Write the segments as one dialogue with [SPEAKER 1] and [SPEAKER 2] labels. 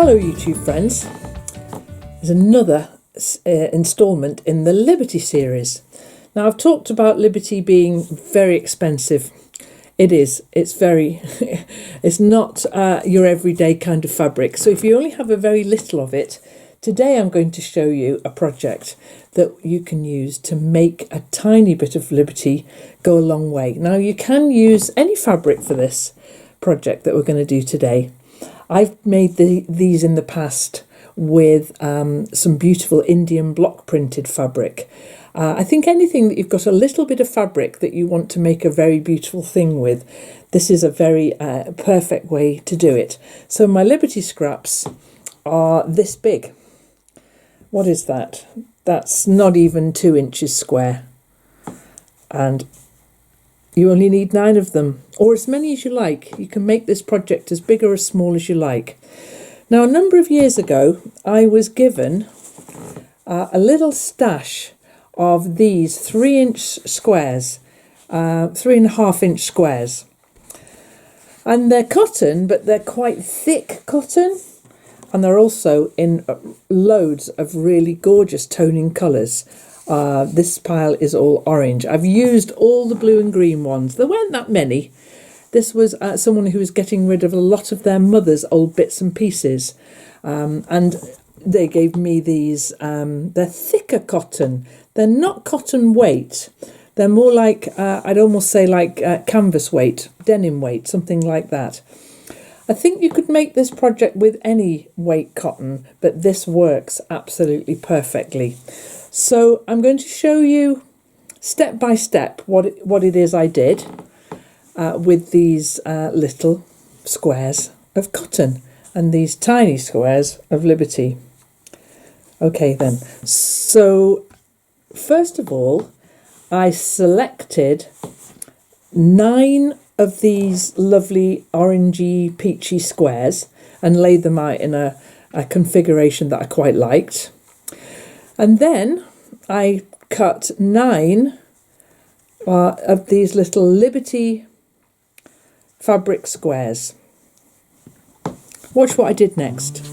[SPEAKER 1] Hello YouTube friends, there's another instalment in the Liberty series. Now I've talked about Liberty being very expensive. It is, it's not your everyday kind of fabric. So if you only have a very little of it, today I'm going to show you a project that you can use to make a tiny bit of Liberty go a long way. Now you can use any fabric for this project that we're going to do today. I've made these in the past with some beautiful Indian block printed fabric. I think anything that you've got a little bit of fabric that you want to make a very beautiful thing with, this is a very perfect way to do it. So my Liberty scraps are this big. What is that? That's not even 2 inches square. And you only need 9 of them, or as many as you like. You can make this project as big or as small as you like. Now, a number of years ago, I was given a little stash of these 3-inch squares, 3.5-inch squares. And they're cotton, but they're quite thick cotton. And they're also in loads of really gorgeous toning colours. This pile is all orange. I've used all the blue and green ones. There weren't that many. This was someone who was getting rid of a lot of their mother's old bits and pieces. And they gave me these. They're thicker cotton. They're not cotton weight. They're more like, I'd almost say like canvas weight, denim weight, something like that. I think you could make this project with any weight cotton, but this works absolutely perfectly. So I'm going to show you step by step what it is I did with these little squares of cotton and these tiny squares of Liberty. Okay then, so first of all, I selected 9 of these lovely orangey peachy squares and laid them out in a configuration that I quite liked. And then I cut 9 of these little Liberty fabric squares. Watch what I did next.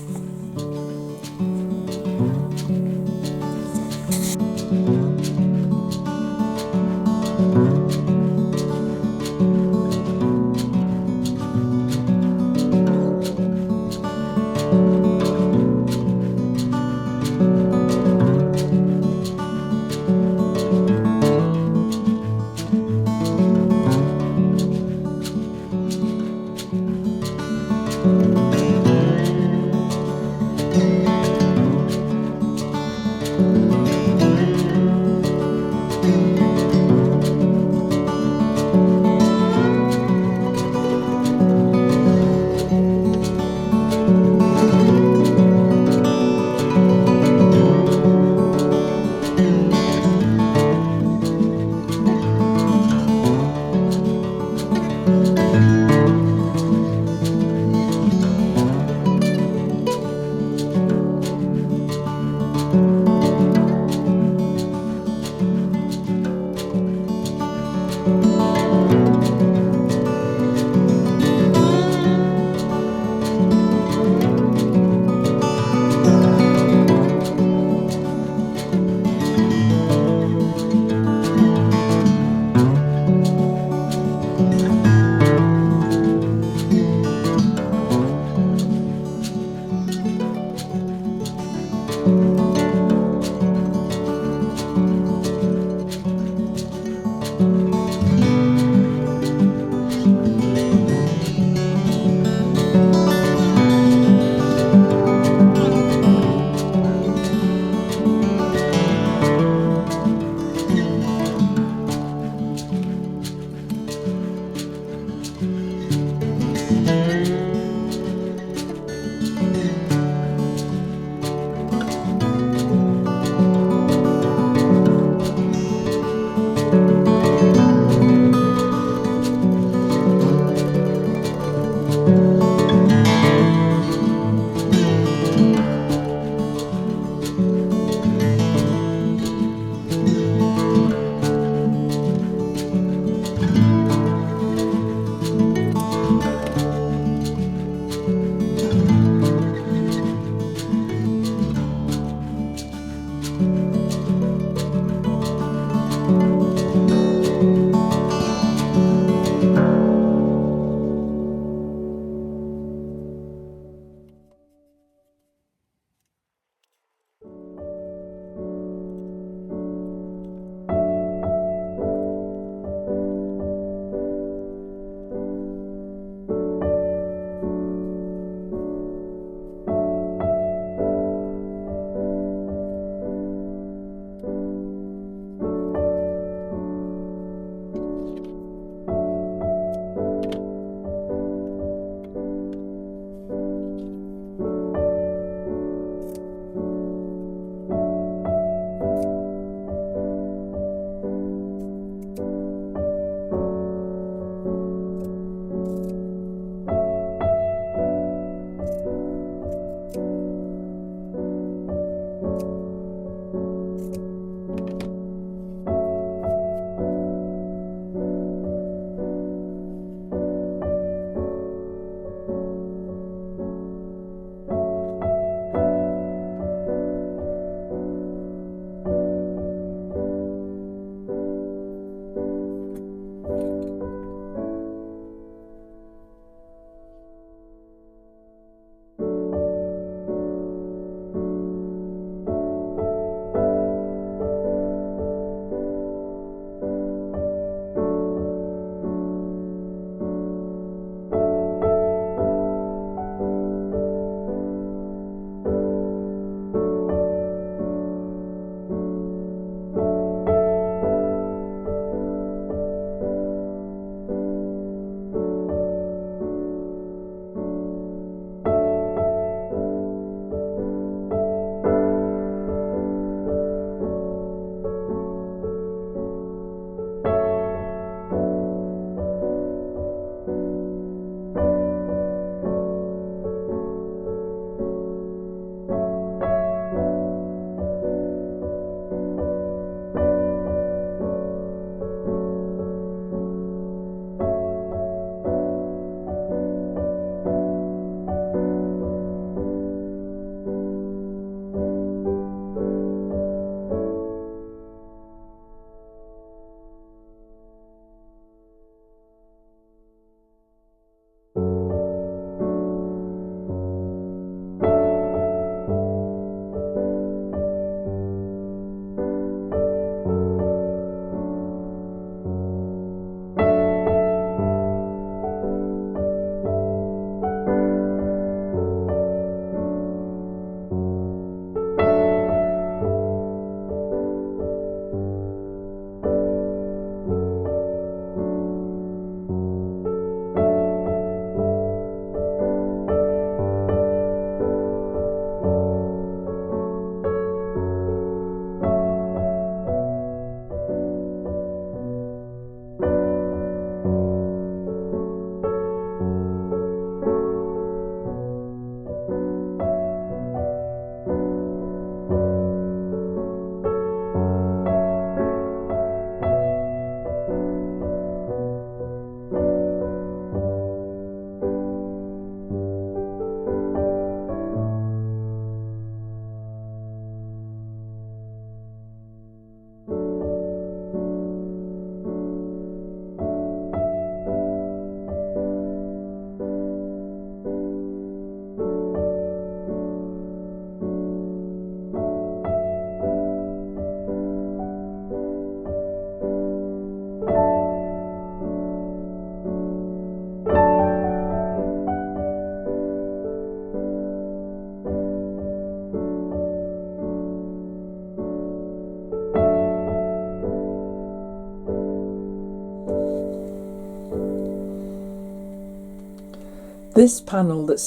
[SPEAKER 1] This panel that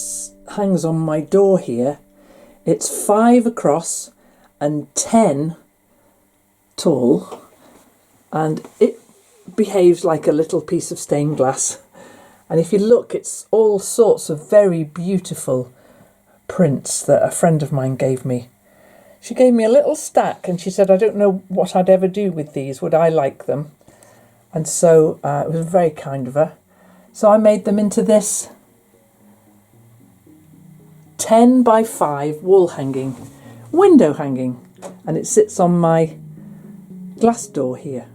[SPEAKER 1] hangs on my door here, it's 5 across and 10 tall, and it behaves like a little piece of stained glass. And if you look, it's all sorts of very beautiful prints that a friend of mine gave me. She gave me a little stack and she said, I don't know what I'd ever do with these, would I like them? And so it was very kind of her. So I made them into this 10 by 5 wall hanging, window hanging, and it sits on my glass door here.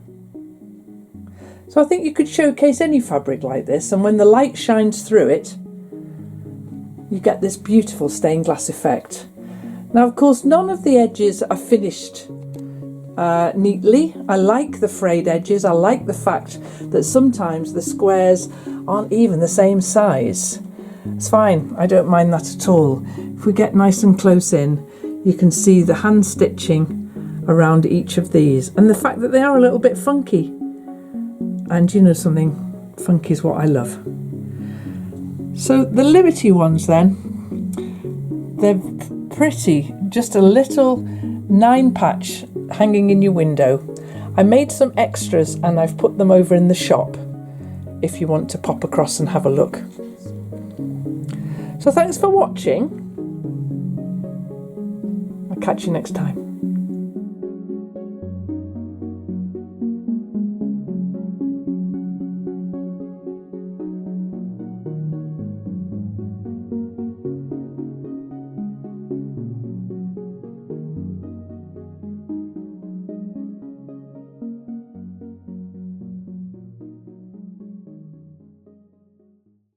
[SPEAKER 1] So I think you could showcase any fabric like this, and when the light shines through it, you get this beautiful stained glass effect. Now, of course, none of the edges are finished neatly. I like the frayed edges. I like the fact that sometimes the squares aren't even the same size. It's fine, I don't mind that at all. If we get nice and close in, you can see the hand stitching around each of these, and the fact that they are a little bit funky. And you know something, funky is what I love. So the Liberty ones then, they're pretty, just a little 9 patch hanging in your window. I made some extras and I've put them over in the shop if you want to pop across and have a look. So thanks for watching. I'll catch you next time.